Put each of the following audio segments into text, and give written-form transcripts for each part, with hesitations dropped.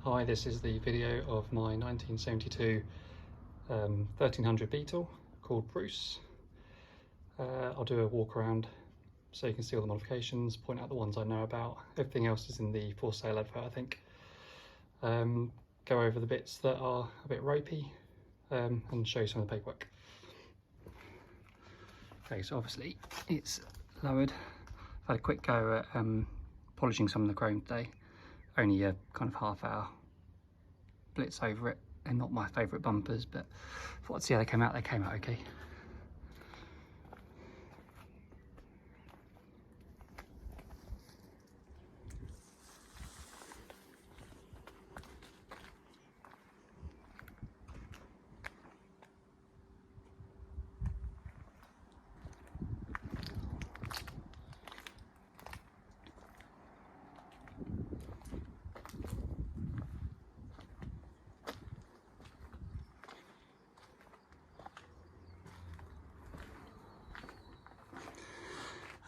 Hi, this is the video of my 1972 1300 Beetle called Bruce. I'll do a walk around so you can see all the modifications, point out the ones I know about. Everything else is in the for sale advert, I think. Go over the bits that are a bit ropey and show you some of the paperwork. Okay, so obviously it's lowered. I've had a quick go at polishing some of the chrome today. Only a kind of half hour blitz over it, and not my favourite bumpers, but thought I'd see how they came out. They came out okay.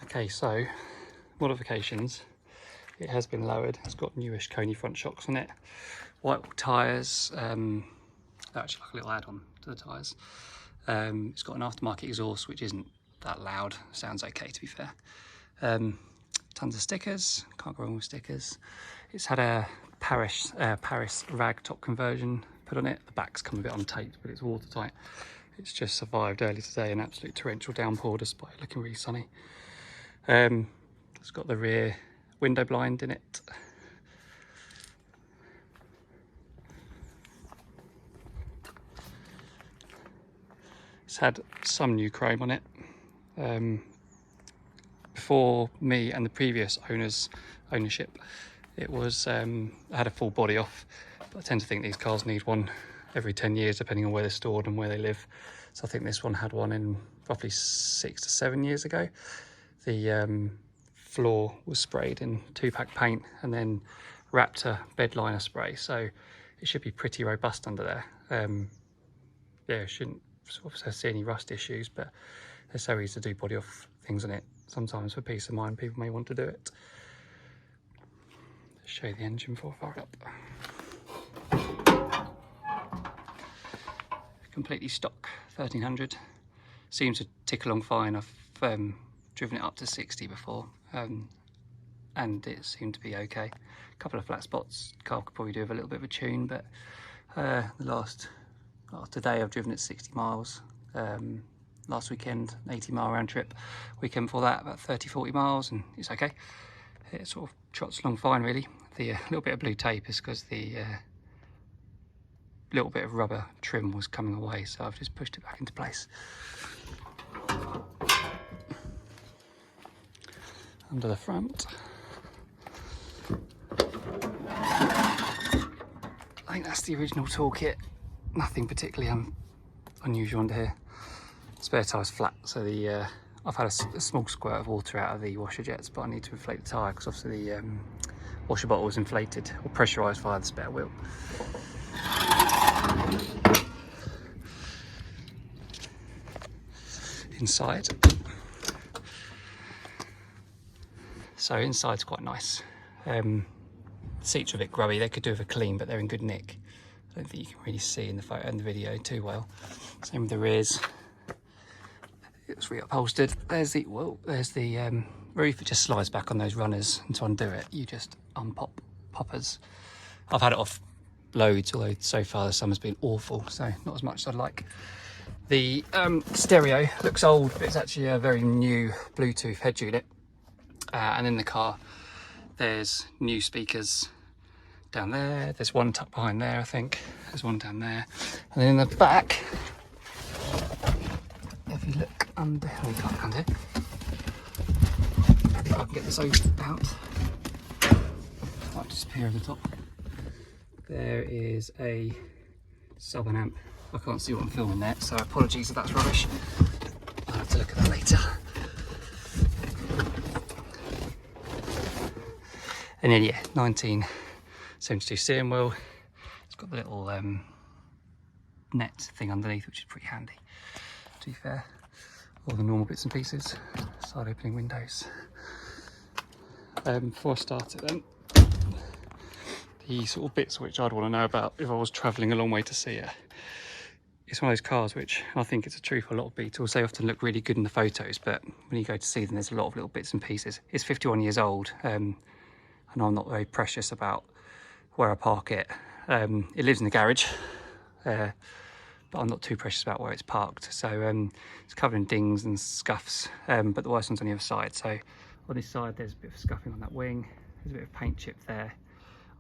Okay, so modifications. It has been lowered. It's got newish Coney front shocks on it. White tyres. Actually like a little add-on to the tyres. It's got an aftermarket exhaust, which isn't that loud. Sounds okay, to be fair. Tons of stickers. Can't go wrong with stickers. It's had a Paris rag top conversion put on it. The back's come a bit untaped, but it's watertight. It's just survived early today an absolute torrential downpour despite it looking really sunny. It's got the rear window blind in it. It's had some new chrome on it. Before me and the previous ownership, it was had a full body off, but I tend to think these cars need one every 10 years depending on where they're stored and where they live. So I think this one had one in roughly 6 to 7 years ago. The floor was sprayed in 2-pack paint and then Raptor bed liner spray, so it should be pretty robust under there. Yeah, shouldn't sort of see any rust issues, but they're so easy to do body off things on it. Sometimes for peace of mind people may want to do it. Let's show you the engine before I fire it up. Completely stock 1300. Seems to tick along fine. I've driven it up to 60 before, and it seemed to be okay. A couple of flat spots, car could probably do with a little bit of a tune, but today I've driven it 60 miles. Last weekend, an 80-mile round trip. Weekend before that, about 30-40 miles, and it's okay. It sort of trots along fine, really. The little bit of blue tape is because the little bit of rubber trim was coming away, so I've just pushed it back into place. Under the front, I think that's the original toolkit. Nothing particularly unusual under here. Spare tyre's flat, so I've had a small squirt of water out of the washer jets, but I need to inflate the tyre because obviously the washer bottle was inflated or pressurised via the spare wheel. Inside. So inside's quite nice. Seats are a bit grubby, they could do with a clean, but they're in good nick. I don't think you can really see in the photo and the video too well. Same with the rears. It was reupholstered. There's the roof. It just slides back on those runners, and to undo it, you just unpop poppers. I've had it off loads, although so far the summer's been awful, so not as much as I'd like. The stereo looks old, but it's actually a very new Bluetooth head unit. And in the car, there's new speakers down there. There's one tucked behind there, I think. There's one down there. And then in the back, if you look under, oh, you can't look under. If I can get this out, might disappear over the top. There is a sub amp. I can't see what I'm filming there, so apologies if that's rubbish. I'll have to look at that later. And then yeah, 1972 steering wheel. It's got the little net thing underneath, which is pretty handy, to be fair. All the normal bits and pieces. Side opening windows. Before I start it then, the sort of bits which I'd want to know about if I was travelling a long way to see it. It's one of those cars which, I think it's a true for a lot of Beetles, they often look really good in the photos, but when you go to see them there's a lot of little bits and pieces. It's 51 years old, and I'm not very precious about where I park it. It lives in the garage, but I'm not too precious about where it's parked. So it's covered in dings and scuffs, but the worst one's on the other side. So on this side there's a bit of scuffing on that wing, there's a bit of paint chip there.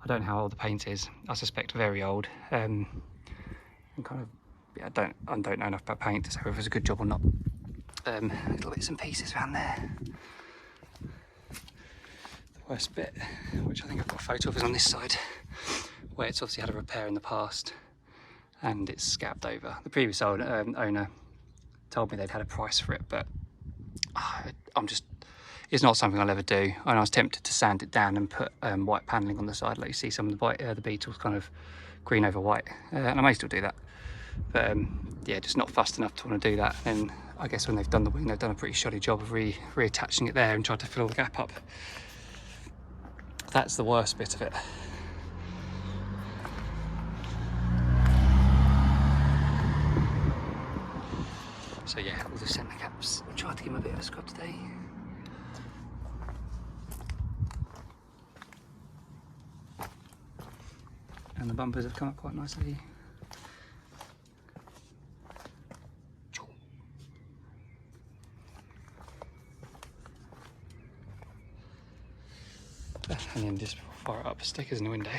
I don't know how old the paint is, I suspect very old. And kind of, yeah, I don't know enough about paint to say whether it's a good job or not. Little bits and pieces around there. The worst bit, which I think I've got a photo of, is on this side, where it's obviously had a repair in the past and it's scabbed over. The previous owner told me they'd had a price for it, but it's not something I'll ever do. And I was tempted to sand it down and put white panelling on the side, like you see some of the Beetles, kind of green over white, and I may still do that. But yeah, just not fussed enough to want to do that. And I guess when they've done the wing, they've done a pretty shoddy job of reattaching it there and tried to fill the gap up. That's the worst bit of it. So yeah, all the centre caps. I tried to give them a bit of a scrub today. And the bumpers have come up quite nicely. And then just fire it up, stickers in the window.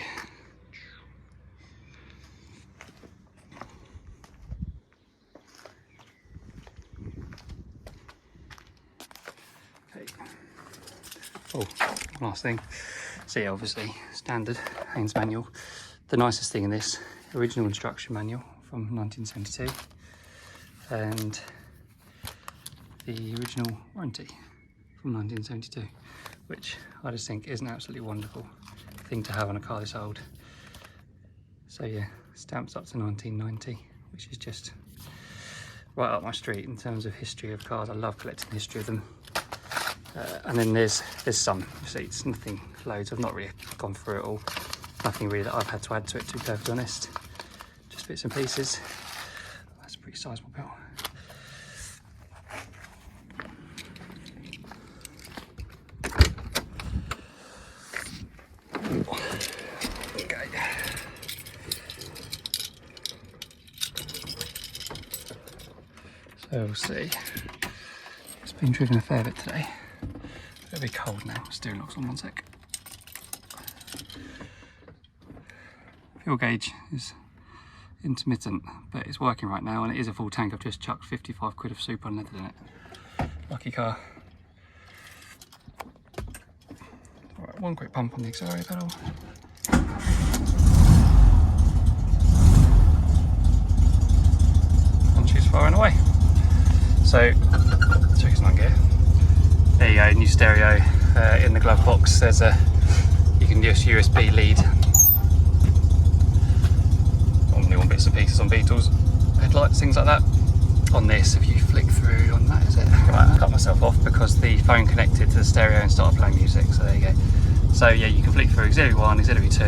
Okay. Oh, one last thing. So yeah, obviously standard Haynes manual. The nicest thing in this, original instruction manual from 1972, and the original warranty from 1972, which I just think is an absolutely wonderful thing to have on a car this old. So yeah, stamps up to 1990, which is just right up my street in terms of history of cars. I love collecting the history of them. And then there's some receipts, nothing loads. I've not really gone through it all. Nothing really that I've had to add to it, to be perfectly honest. Just bits and pieces. That's a pretty sizable bill. Okay. So we'll see. It's been driven a fair bit today. It'll be cold now. Steering lock's on, one sec. Fuel gauge is intermittent, but it's working right now, and it is a full tank. I've just chucked 55 quid of super unleaded in it. Lucky car. Alright, one quick pump on the accelerator pedal. And she's firing away. So, check it's not gear. There you go, new stereo in the glove box. There's you can use USB lead. Normally on bits and pieces on Beetles, headlights, things like that. On this, if you flick through on that, is it? Right, I cut myself off because the phone connected to the stereo and started playing music, so there you go. So yeah, you can flick through auxiliary 1, auxiliary 2,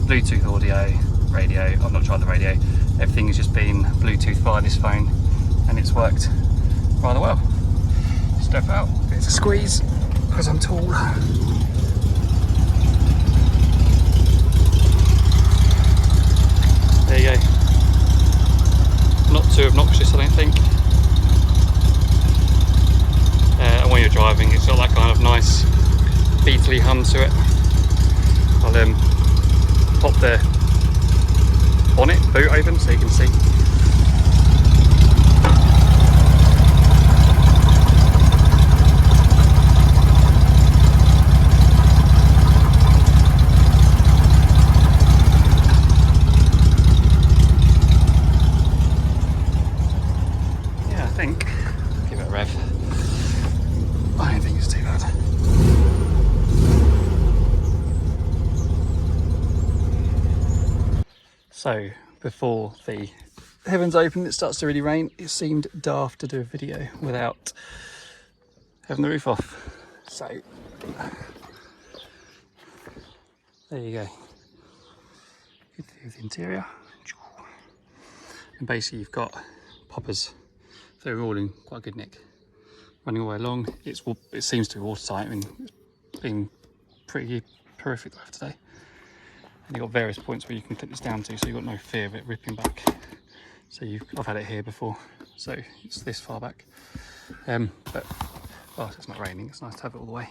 Bluetooth audio, radio. I've not tried the radio. Everything has just been Bluetooth via this phone, and it's worked rather well. Step out, it's a squeeze because I'm tall. There you go. Not too obnoxious, I don't think. And when you're driving, it's got that kind of nice Beatle-y hum to it. I'll pop the bonnet, boot open so you can see. Give it a rev. I don't think it's too bad. So before the heavens open, it starts to really rain. It seemed daft to do a video without having the roof off. So there you go. Good view of the interior. And basically you've got poppers. They're all in quite good nick. Running all the way along. It seems to be watertight. I mean, it's been pretty horrific weather today. And you've got various points where you can clip this down to, so you've got no fear of it ripping back. So I've had it here before, so it's this far back. But well, it's not raining, it's nice to have it all the way.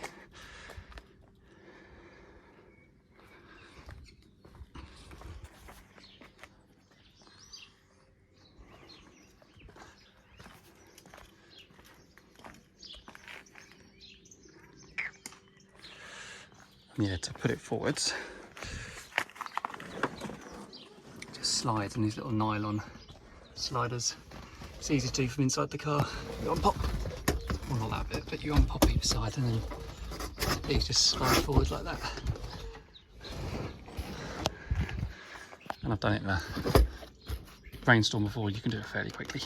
And yeah, to put it forwards, just slides on these little nylon sliders. It's easy to do from inside the car. You unpop, well not that bit, but you unpop each side and then these just slide forward like that. And I've done it in a rainstorm before, you can do it fairly quickly.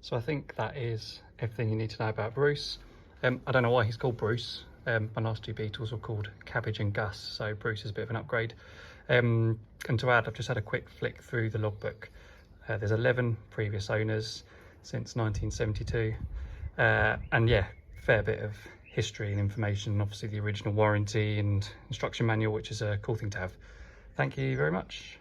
So I think that is everything you need to know about Bruce. I don't know why he's called Bruce. My last two Beetles were called Cabbage and Gus, so Bruce is a bit of an upgrade. And to add, I've just had a quick flick through the logbook. There's 11 previous owners since 1972. And yeah, fair bit of history and information, obviously the original warranty and instruction manual, which is a cool thing to have. Thank you very much.